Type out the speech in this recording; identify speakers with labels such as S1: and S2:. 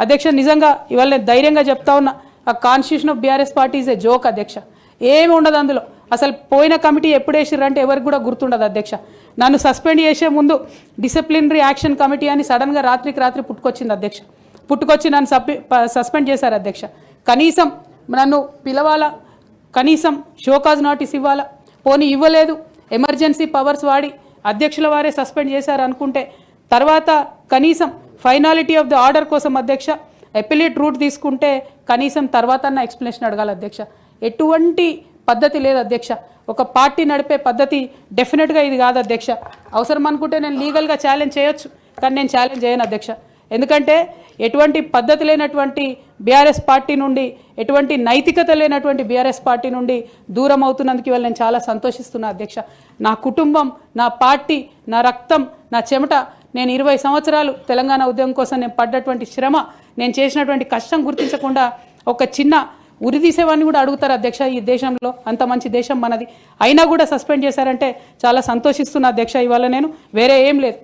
S1: అధ్యక్ష నిజంగా ఇవాళ నేను ధైర్యంగా చెప్తా ఉన్నా, ఆ constitution of BRS party is a joke అధ్యక్ష. ఏమి ఉండదు అందులో. అసలు పోయిన కమిటీ ఎప్పుడు వేసిర్రంటే ఎవరికి కూడా గుర్తుండదు అధ్యక్ష. నన్ను సస్పెండ్ చేసే ముందు డిసిప్లినరీ యాక్షన్ కమిటీ అని సడన్గా రాత్రికి రాత్రి పుట్టుకొచ్చింది అధ్యక్ష. పుట్టుకొచ్చి నన్ను సస్పెండ్ చేశారు అధ్యక్ష. కనీసం నన్ను పిలవాలా, కనీసం షోకాజ్ నోటీస్ ఇవ్వాలా, పోనీ ఇవ్వలేదు. ఎమర్జెన్సీ పవర్స్ వాడి అధ్యక్షుల వారే సస్పెండ్ చేశారు అనుకుంటే తర్వాత కనీసం ఫైనాలిటీ ఆఫ్ ది ఆర్డర్ కోసం అధ్యక్ష అపిలేట్ రూట్ తీసుకుంటే కనీసం తర్వాత ఎక్స్ప్లెనేషన్ అడగాలి అధ్యక్ష. ఎటువంటి పద్ధతి లేదు అధ్యక్ష. ఒక పార్టీ నడిపే పద్ధతి డెఫినెట్గా ఇది కాదు అధ్యక్ష. అవసరం అనుకుంటే నేను లీగల్గా ఛాలెంజ్ చేయొచ్చు, కానీ నేను ఛాలెంజ్ చేయను అధ్యక్ష. ఎందుకంటే ఎటువంటి పద్ధతి లేనటువంటి బీఆర్ఎస్ పార్టీ నుండి, ఎటువంటి నైతికత లేనటువంటి బీఆర్ఎస్ పార్టీ నుండి దూరం అవుతున్నందుకు ఇవాళ నేను చాలా సంతోషిస్తున్నా అధ్యక్ష. నా కుటుంబం, నా పార్టీ, నా రక్తం, నా చెమట, నేను 20 సంవత్సరాలు తెలంగాణ ఉద్యమం కోసం నేను పడ్డటువంటి శ్రమ, నేను చేసినటువంటి కష్టం గుర్తించకుండా ఒక చిన్న ఉరిదీసేవాడిని కూడా అడుగుతారు అధ్యక్ష. ఈ దేశంలో అంత మంచి దేశం మనది, అయినా కూడా సస్పెండ్ చేశారంటే చాలా సంతోషిస్తున్నా అధ్యక్ష. ఇవాళ నేను వేరే ఏం లేదు.